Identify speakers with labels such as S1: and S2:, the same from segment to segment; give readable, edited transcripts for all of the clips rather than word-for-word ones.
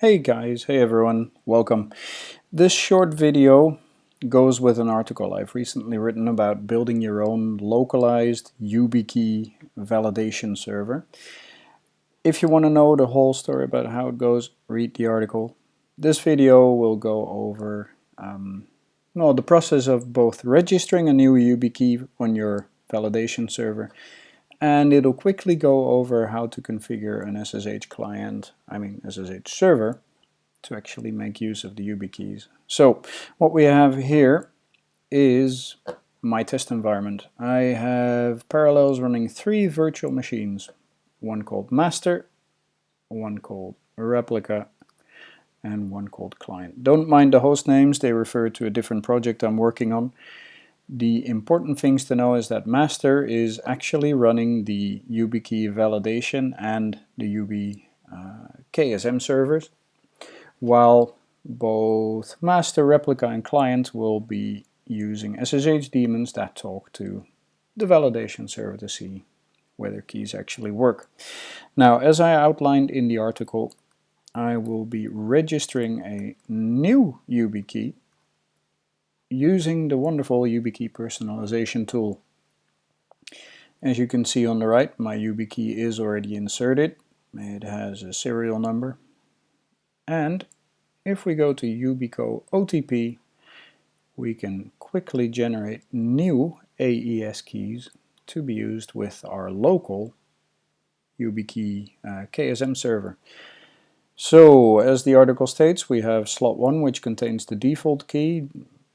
S1: Hey guys, hey everyone, welcome. This short video goes with an article I've recently written about building your own localized Yubikey validation server. If you want to know the whole story about how it goes, read the article. This video will go over the process of both registering a new Yubikey on your validation server, and it'll quickly go over how to configure an SSH server to actually make use of the Yubikeys. So what we have here is my test environment. I have parallels running 3 virtual machines, one called master, one called replica, and one called client. Don't mind the host names, they refer to a different project I'm working on. The important things to know is that master is actually running the Yubikey validation and the KSM servers, while both master, replica, and client will be using SSH daemons that talk to the validation server to see whether keys actually work. Now, as I outlined in the article, I will be registering a new Yubikey using the wonderful Yubikey personalization tool. As you can see on the right, my Yubikey is already inserted. It has a serial number, and if we go to Yubiko OTP, we can quickly generate new AES keys to be used with our local Yubikey KSM server. So, as the article states, we have slot 1, which contains the default key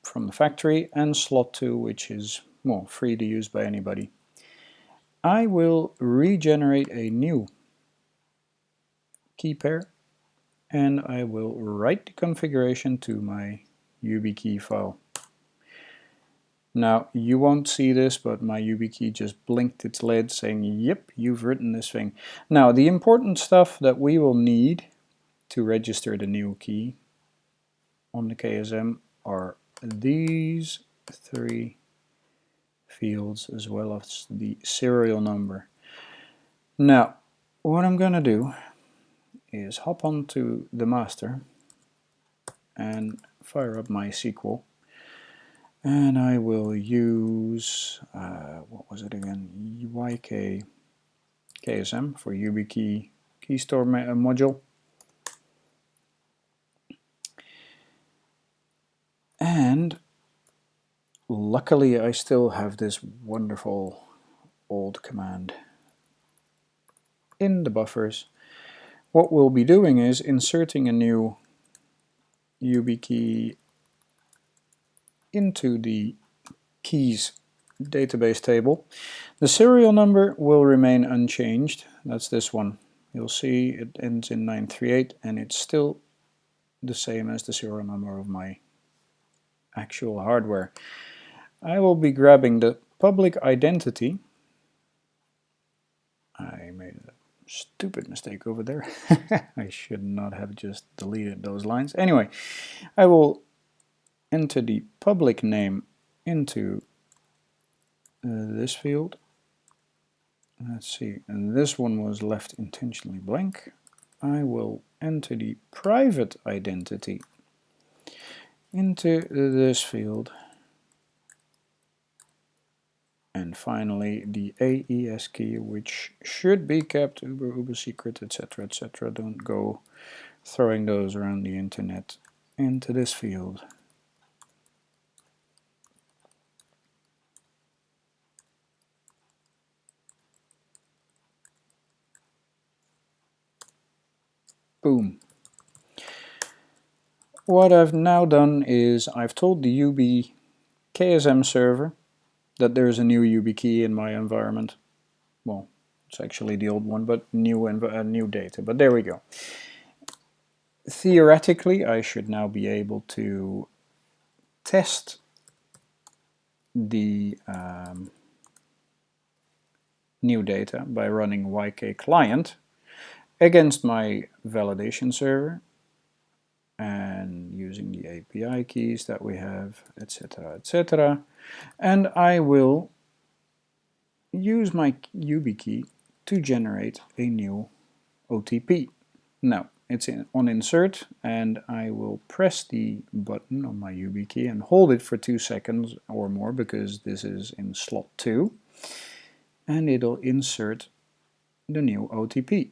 S1: from the factory, and slot 2, which is, well, free to use by anybody. I will regenerate a new key pair, and I will write the configuration to my Yubikey file. Now, you won't see this, but my Yubikey just blinked its lid saying, yep, you've written this thing. Now, the important stuff that we will need to register the new key on the KSM are these 3 fields as well as the serial number. Now, what I'm going to do is hop onto the master and fire up my SQL. And I will use, what was it again, YK KSM for Yubikey key store module. And luckily I still have this wonderful old command in the buffers. What we'll be doing is inserting a new Yubikey into the keys database table. The serial number will remain unchanged. That's this one. You'll see it ends in 938 and it's still the same as the serial number of my actual hardware. I will be grabbing the public identity. I made a stupid mistake over there. I should not have just deleted those lines. Anyway, I will enter the public name into this field. Let's see, and this one was left intentionally blank. I will enter the private identity into this field, and finally the AES key, which should be kept uber secret, etc, etc. Don't go throwing those around the internet, into this field. Boom. What I've now done is I've told the UB KSM server that there's a new Yubikey in my environment. Well, it's actually the old one, but new data. But there we go. Theoretically, I should now be able to test the new data by running YK client against my validation server and using the API keys that we have, etc, etc. And I will use my Yubikey to generate a new OTP. Now, it's on insert, and I will press the button on my Yubikey and hold it for 2 seconds or more because this is in slot 2, and it'll insert the new OTP.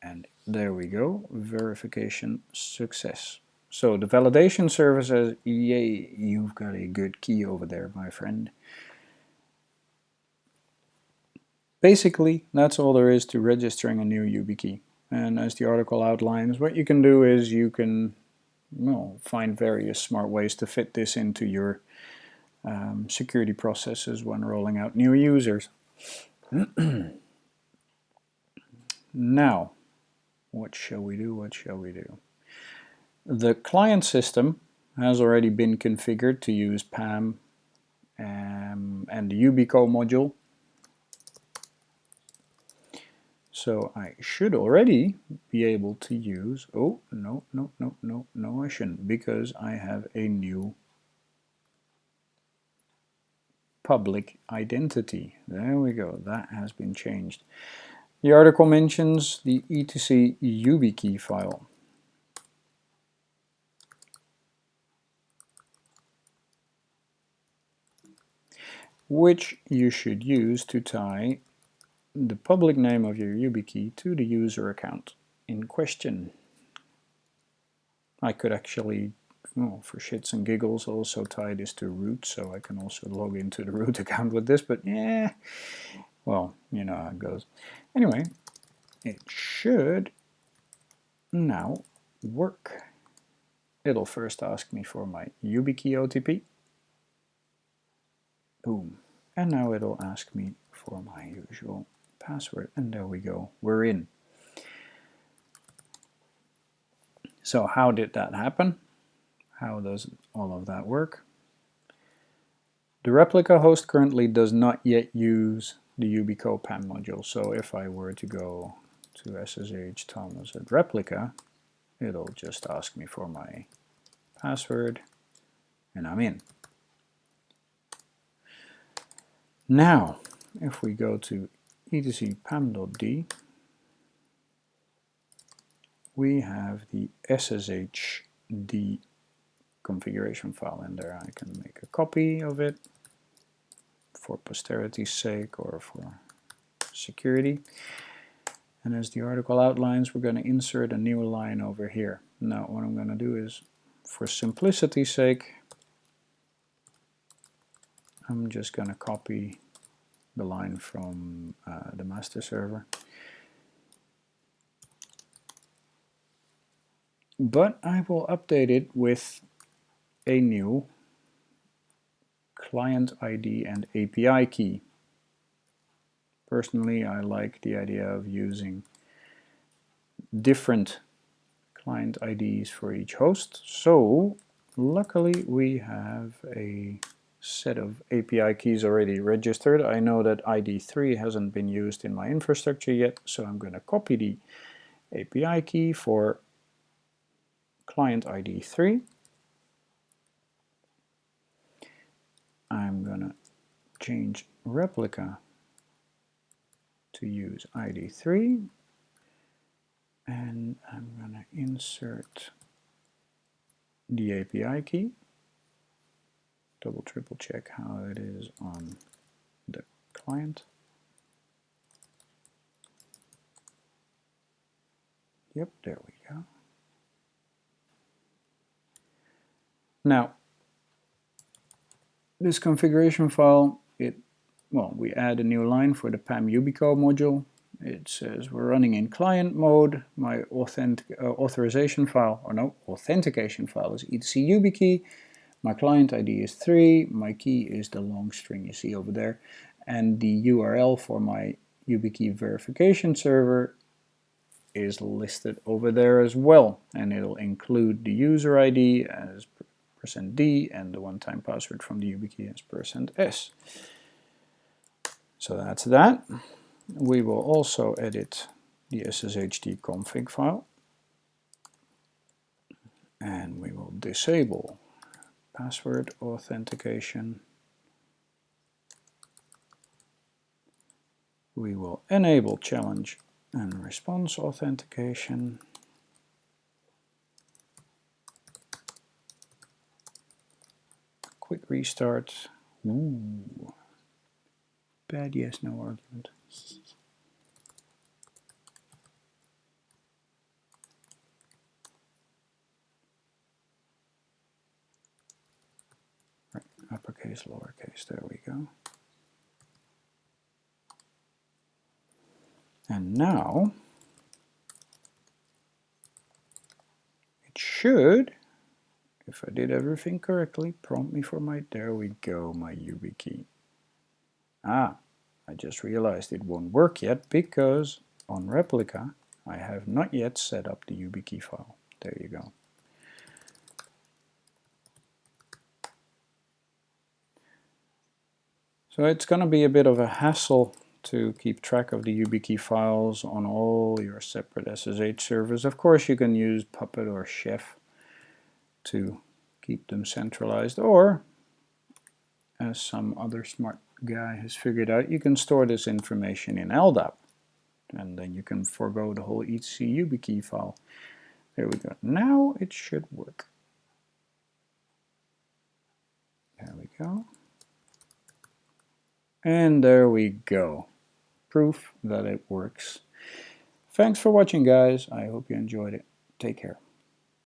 S1: And there we go, verification success. So the validation server says, yay, you've got a good key over there, my friend. Basically, that's all there is to registering a new Yubikey. And as the article outlines, what you can do is you can find various smart ways to fit this into your security processes when rolling out new users. Now, what shall we do? What shall we do? The client system has already been configured to use PAM and the Yubikeys module. So I should already be able to use, oh, no, I shouldn't, because I have a new public identity. There we go, that has been changed. The article mentions the etc Yubikey file. Which you should use to tie the public name of your Yubikey to the user account in question. I could actually, for shits and giggles, also tie this to root, so I can also log into the root account with this, but yeah, well, you know how it goes. Anyway, it should now work. It'll first ask me for my Yubikey OTP. Boom. And now it'll ask me for my usual password, and there we go, we're in. So how did that happen? How does all of that work? The replica host currently does not yet use the Yubikeys PAM module, so if I were to go to SSH Thomas at replica, it'll just ask me for my password, and I'm in. Now, if we go to etc pam.d, we have the sshd configuration file in there. I can make a copy of it for posterity's sake or for security. And as the article outlines, we're going to insert a new line over here. Now what I'm going to do is, for simplicity's sake, I'm just going to copy the line from the master server. But I will update it with a new client ID and API key. Personally, I like the idea of using different client IDs for each host. So luckily we have a set of API keys already registered. I know that ID3 hasn't been used in my infrastructure yet, so I'm going to copy the API key for client ID 3. I'm going to change replica to use ID 3, and I'm going to insert the API key. Double triple check how it is on the client. Yep, there we go. Now, this configuration file, we add a new line for the PAM Yubikeys module. It says we're running in client mode. My authentication file is etc Yubikey. My client ID is 3. My key is the long string you see over there. And the URL for my Yubikey verification server is listed over there as well. And it'll include the user ID as %d and the one-time password from the Yubikey as %s. So that's that. We will also edit the sshd config file, and we will disable password authentication. We will enable challenge and response authentication. quick restart. Ooh. Bad yes, no argument. Right, uppercase, lowercase, there we go. And now it should, if I did everything correctly, prompt me for my, there we go, my Yubikey. Ah, I just realized it won't work yet because on replica I have not yet set up the Yubikey file. There you go. So it's going to be a bit of a hassle to keep track of the Yubikey files on all your separate SSH servers. Of course you can use Puppet or Chef to keep them centralized, or as some other smart guy has figured out, you can store this information in LDAP, and then you can forego the whole etc Yubikey file. There we go. Now it should work. There we go. And there we go. Proof that it works. Thanks for watching, guys. I hope you enjoyed it. Take care.